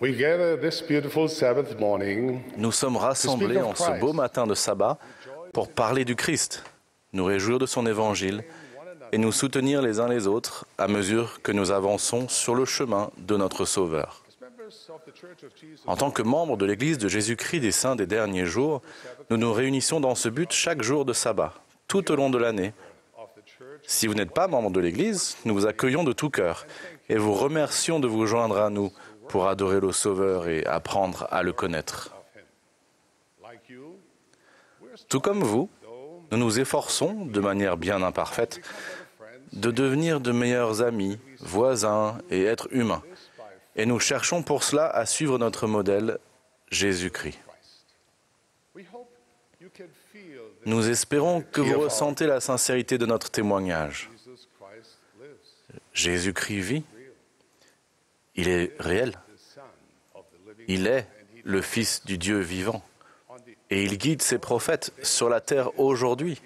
We gather this beautiful Sabbath morning Nous sommes rassemblés en ce beau matin de sabbat pour parler du Christ, nous réjouir de son évangile et nous soutenir les uns les autres à mesure que nous avançons sur le chemin de notre Sauveur. En tant que membres de l'Église de Jésus-Christ des Saints des derniers jours, nous nous réunissons dans ce but chaque jour de sabbat, tout au long de l'année. Si vous n'êtes pas membre de l'Église, nous vous accueillons de tout cœur et vous remercions de vous joindre à nous pour adorer le Sauveur et apprendre à le connaître. Tout comme vous, nous nous efforçons, de manière bien imparfaite, de devenir de meilleurs amis, voisins et êtres humains. Et nous cherchons pour cela à suivre notre modèle, Jésus-Christ. Nous espérons que vous ressentez la sincérité de notre témoignage. Jésus-Christ vit. Il est réel. Il est le Fils du Dieu vivant. Et il guide ses prophètes sur la terre aujourd'hui.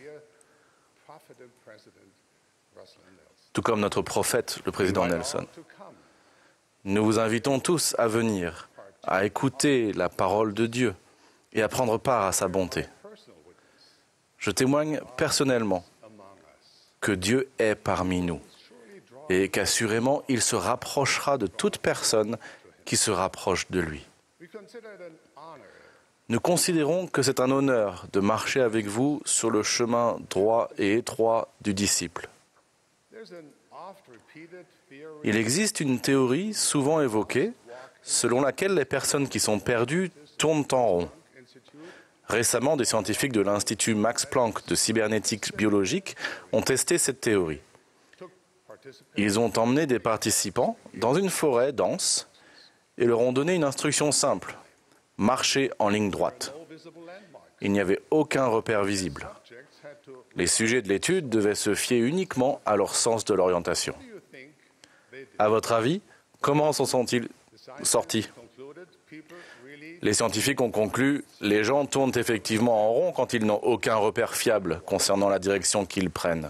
Tout comme notre prophète, le président Nelson. Nous vous invitons tous à venir, à écouter la parole de Dieu et à prendre part à sa bonté. Je témoigne personnellement que Dieu est parmi nous et qu'assurément, il se rapprochera de toute personne qui se rapproche de lui. Nous considérons que c'est un honneur de marcher avec vous sur le chemin droit et étroit du disciple. Il existe une théorie souvent évoquée selon laquelle les personnes qui sont perdues tournent en rond. Récemment, des scientifiques de l'Institut Max Planck de cybernétique biologique ont testé cette théorie. Ils ont emmené des participants dans une forêt dense et leur ont donné une instruction simple, marcher en ligne droite. Il n'y avait aucun repère visible. Les sujets de l'étude devaient se fier uniquement à leur sens de l'orientation. À votre avis, comment s'en sont-ils sortis ? Les scientifiques ont conclu, les gens tournent effectivement en rond quand ils n'ont aucun repère fiable concernant la direction qu'ils prennent.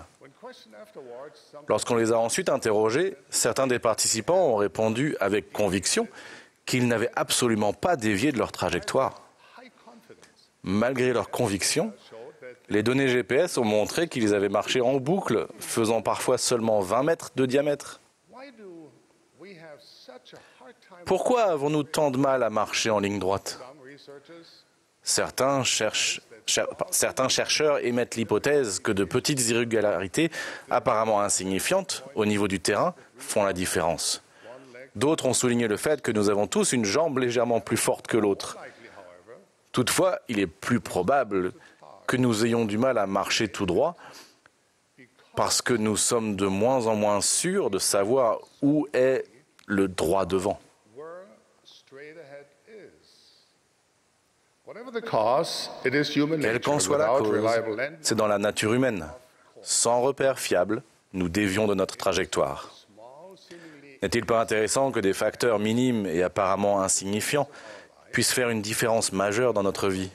Lorsqu'on les a ensuite interrogés, certains des participants ont répondu avec conviction qu'ils n'avaient absolument pas dévié de leur trajectoire. Malgré leur conviction, les données GPS ont montré qu'ils avaient marché en boucle, faisant parfois seulement 20 mètres de diamètre. Pourquoi avons-nous tant de mal à marcher en ligne droite ? Certains chercheurs émettent l'hypothèse que de petites irrégularités apparemment insignifiantes au niveau du terrain font la différence. D'autres ont souligné le fait que nous avons tous une jambe légèrement plus forte que l'autre. Toutefois, il est plus probable que nous ayons du mal à marcher tout droit parce que nous sommes de moins en moins sûrs de savoir où est le droit devant. Quelle qu'en soit la cause, c'est dans la nature humaine. Sans repère fiable, nous dévions de notre trajectoire. N'est-il pas intéressant que des facteurs minimes et apparemment insignifiants puissent faire une différence majeure dans notre vie ?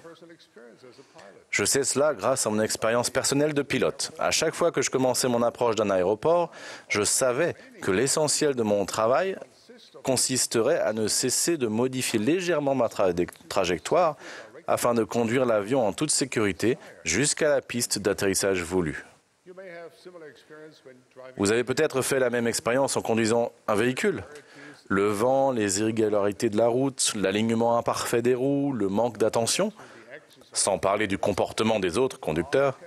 Je sais cela grâce à mon expérience personnelle de pilote. À chaque fois que je commençais mon approche d'un aéroport, je savais que l'essentiel de mon travail consisterait à ne cesser de modifier légèrement ma trajectoire afin de conduire l'avion en toute sécurité jusqu'à la piste d'atterrissage voulue. Vous avez peut-être fait la même expérience en conduisant un véhicule. Le vent, les irrégularités de la route, l'alignement imparfait des roues, le manque d'attention, sans parler du comportement des autres conducteurs,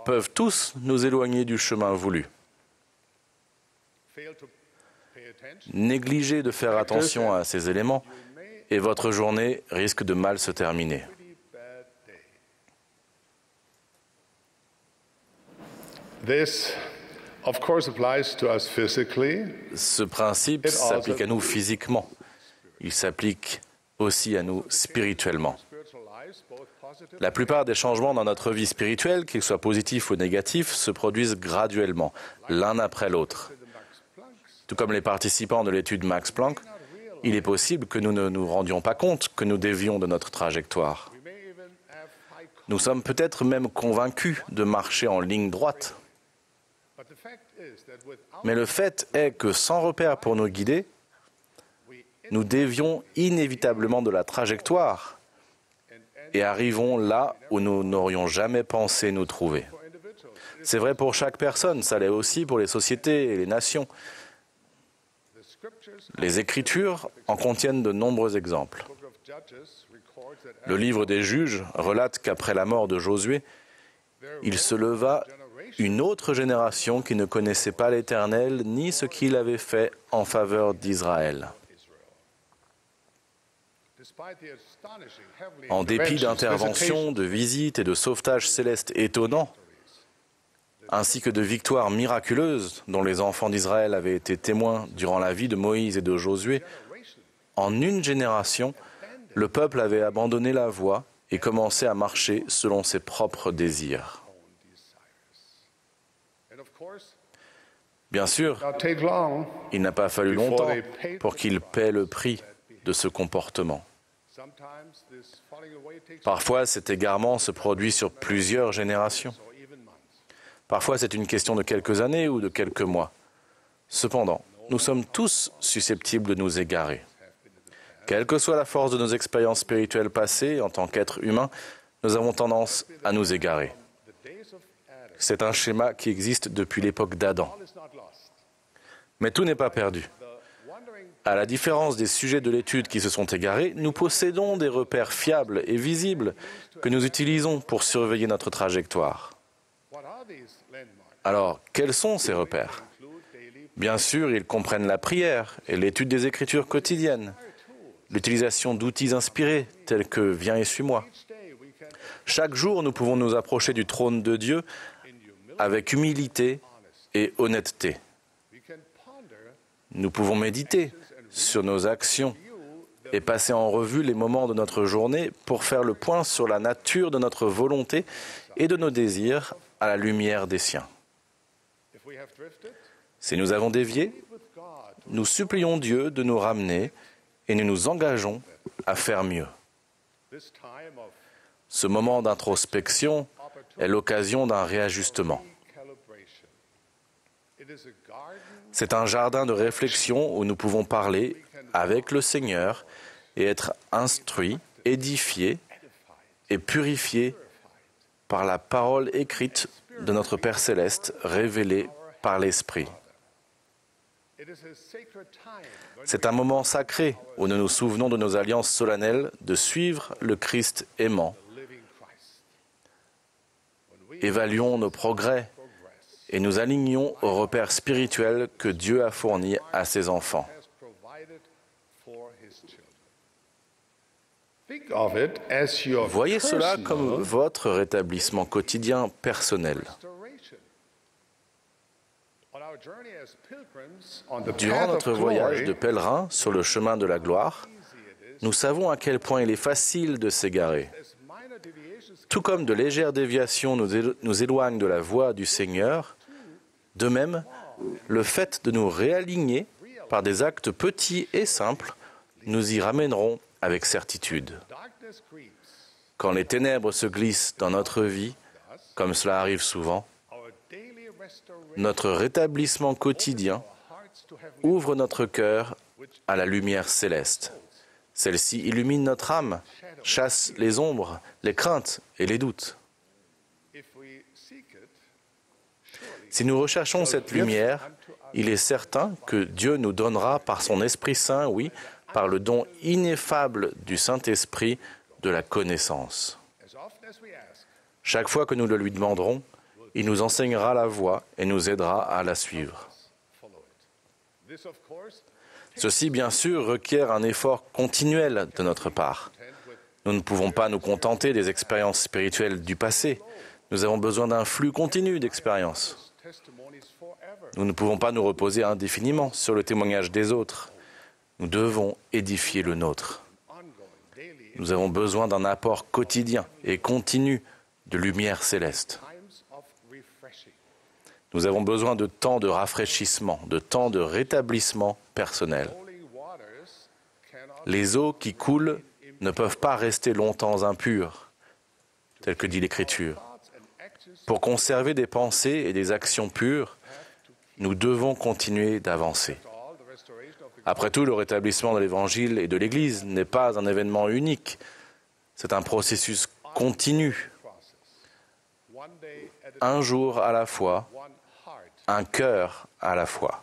peuvent tous nous éloigner du chemin voulu. Négligez de faire attention à ces éléments et votre journée risque de mal se terminer. Ce principe s'applique à nous physiquement. Il s'applique aussi à nous spirituellement. La plupart des changements dans notre vie spirituelle, qu'ils soient positifs ou négatifs, se produisent graduellement, l'un après l'autre. Tout comme les participants de l'étude Max Planck, il est possible que nous ne nous rendions pas compte que nous dévions de notre trajectoire. Nous sommes peut-être même convaincus de marcher en ligne droite. Mais le fait est que sans repère pour nous guider, nous dévions inévitablement de la trajectoire et arrivons là où nous n'aurions jamais pensé nous trouver. C'est vrai pour chaque personne, ça l'est aussi pour les sociétés et les nations. Les Écritures en contiennent de nombreux exemples. Le livre des Juges relate qu'après la mort de Josué, il se leva une autre génération qui ne connaissait pas l'Éternel ni ce qu'il avait fait en faveur d'Israël. En dépit d'interventions, de visites et de sauvetages célestes étonnants, ainsi que de victoires miraculeuses dont les enfants d'Israël avaient été témoins durant la vie de Moïse et de Josué, en une génération, le peuple avait abandonné la voie et commencé à marcher selon ses propres désirs. Bien sûr, il n'a pas fallu longtemps pour qu'ils paient le prix de ce comportement. Parfois, cet égarement se produit sur plusieurs générations. Parfois, c'est une question de quelques années ou de quelques mois. Cependant, nous sommes tous susceptibles de nous égarer. Quelle que soit la force de nos expériences spirituelles passées en tant qu'êtres humains, nous avons tendance à nous égarer. C'est un schéma qui existe depuis l'époque d'Adam. Mais tout n'est pas perdu. À la différence des sujets de l'étude qui se sont égarés, nous possédons des repères fiables et visibles que nous utilisons pour surveiller notre trajectoire. Alors, quels sont ces repères? Bien sûr, ils comprennent la prière et l'étude des Écritures quotidiennes, l'utilisation d'outils inspirés tels que « Viens et suis-moi ». Chaque jour, nous pouvons nous approcher du trône de Dieu avec humilité et honnêteté. Nous pouvons méditer sur nos actions et passer en revue les moments de notre journée pour faire le point sur la nature de notre volonté et de nos désirs à la lumière des siens. Si nous avons dévié, nous supplions Dieu de nous ramener et nous nous engageons à faire mieux. Ce moment d'introspection est l'occasion d'un réajustement. C'est un jardin de réflexion où nous pouvons parler avec le Seigneur et être instruits, édifiés et purifiés par la parole écrite de notre Père Céleste révélée par l'Esprit. C'est un moment sacré où nous nous souvenons de nos alliances solennelles de suivre le Christ aimant. Évaluons nos progrès et nous alignons aux repères spirituels que Dieu a fournis à ses enfants. Voyez cela comme votre rétablissement quotidien personnel. Durant notre voyage de pèlerin sur le chemin de la gloire, nous savons à quel point il est facile de s'égarer. Tout comme de légères déviations nous éloignent de la voie du Seigneur, de même, le fait de nous réaligner par des actes petits et simples nous y ramèneront avec certitude. Quand les ténèbres se glissent dans notre vie, comme cela arrive souvent, notre rétablissement quotidien ouvre notre cœur à la lumière céleste. Celle-ci illumine notre âme, chasse les ombres, les craintes et les doutes. Si nous recherchons cette lumière, il est certain que Dieu nous donnera par son Esprit Saint, oui, par le don ineffable du Saint-Esprit de la connaissance. Chaque fois que nous le lui demanderons, il nous enseignera la voie et nous aidera à la suivre. Ceci, bien sûr, requiert un effort continuel de notre part. Nous ne pouvons pas nous contenter des expériences spirituelles du passé. Nous avons besoin d'un flux continu d'expériences. Nous ne pouvons pas nous reposer indéfiniment sur le témoignage des autres. Nous devons édifier le nôtre. Nous avons besoin d'un apport quotidien et continu de lumière céleste. Nous avons besoin de temps de rafraîchissement, de temps de rétablissement personnel. Les eaux qui coulent ne peuvent pas rester longtemps impures, tel que dit l'Écriture. Pour conserver des pensées et des actions pures, nous devons continuer d'avancer. Après tout, le rétablissement de l'Évangile et de l'Église n'est pas un événement unique. C'est un processus continu. Un jour à la fois, un cœur à la fois.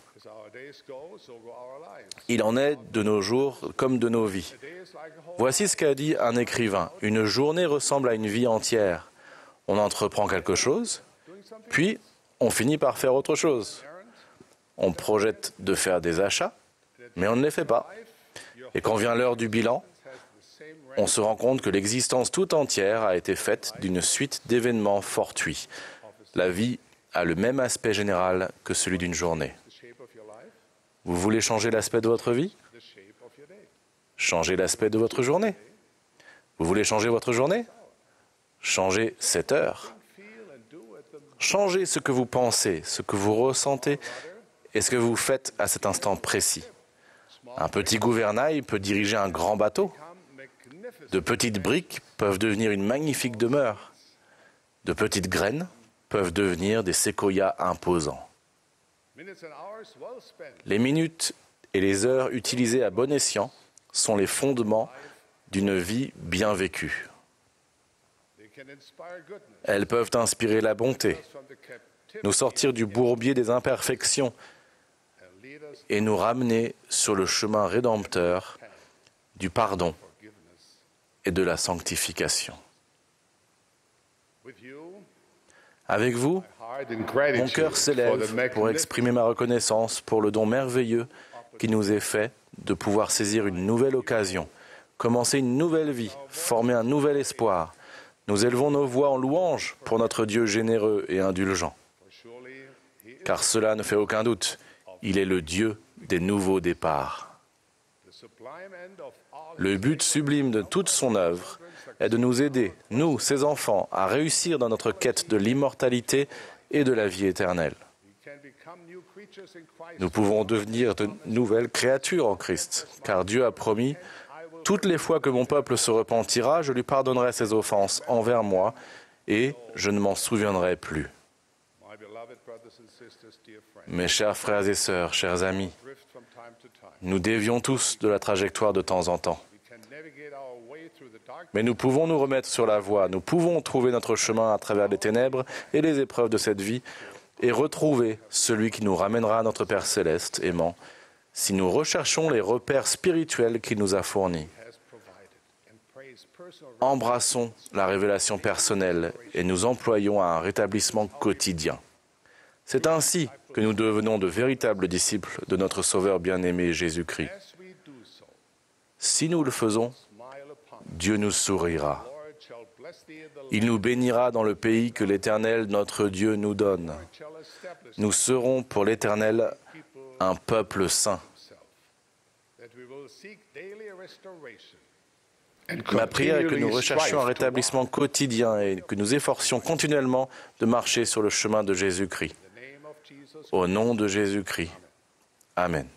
Il en est de nos jours comme de nos vies. Voici ce qu'a dit un écrivain. Une journée ressemble à une vie entière. On entreprend quelque chose, puis on finit par faire autre chose. On projette de faire des achats, mais on ne les fait pas. Et quand vient l'heure du bilan, on se rend compte que l'existence tout entière a été faite d'une suite d'événements fortuits. La vie a le même aspect général que celui d'une journée. Vous voulez changer l'aspect de votre vie? Changez l'aspect de votre journée. Vous voulez changer votre journée? Changez cette heure. Changez ce que vous pensez, ce que vous ressentez et ce que vous faites à cet instant précis. Un petit gouvernail peut diriger un grand bateau. De petites briques peuvent devenir une magnifique demeure. De petites graines peuvent devenir des séquoias imposants. Les minutes et les heures utilisées à bon escient sont les fondements d'une vie bien vécue. Elles peuvent inspirer la bonté, nous sortir du bourbier des imperfections et nous ramener sur le chemin rédempteur du pardon et de la sanctification. Avec vous, mon cœur s'élève pour exprimer ma reconnaissance pour le don merveilleux qui nous est fait de pouvoir saisir une nouvelle occasion, commencer une nouvelle vie, former un nouvel espoir. Nous élevons nos voix en louange pour notre Dieu généreux et indulgent. Car cela ne fait aucun doute, il est le Dieu des nouveaux départs. Le but sublime de toute son œuvre est de nous aider, nous, ses enfants, à réussir dans notre quête de l'immortalité et de la vie éternelle. Nous pouvons devenir de nouvelles créatures en Christ, car Dieu a promis « Toutes les fois que mon peuple se repentira, je lui pardonnerai ses offenses envers moi, et je ne m'en souviendrai plus. » Mes chers frères et sœurs, chers amis, nous dévions tous de la trajectoire de temps en temps. Mais nous pouvons nous remettre sur la voie, nous pouvons trouver notre chemin à travers les ténèbres et les épreuves de cette vie et retrouver celui qui nous ramènera à notre Père Céleste aimant, si nous recherchons les repères spirituels qu'il nous a fournis. Embrassons la révélation personnelle et nous employons à un rétablissement quotidien. C'est ainsi que nous devenons de véritables disciples de notre Sauveur bien-aimé Jésus-Christ. Si nous le faisons, Dieu nous sourira. Il nous bénira dans le pays que l'Éternel, notre Dieu, nous donne. Nous serons pour l'Éternel un peuple saint. Ma prière est que nous recherchions un rétablissement quotidien et que nous efforcions continuellement de marcher sur le chemin de Jésus-Christ. Au nom de Jésus-Christ. Amen.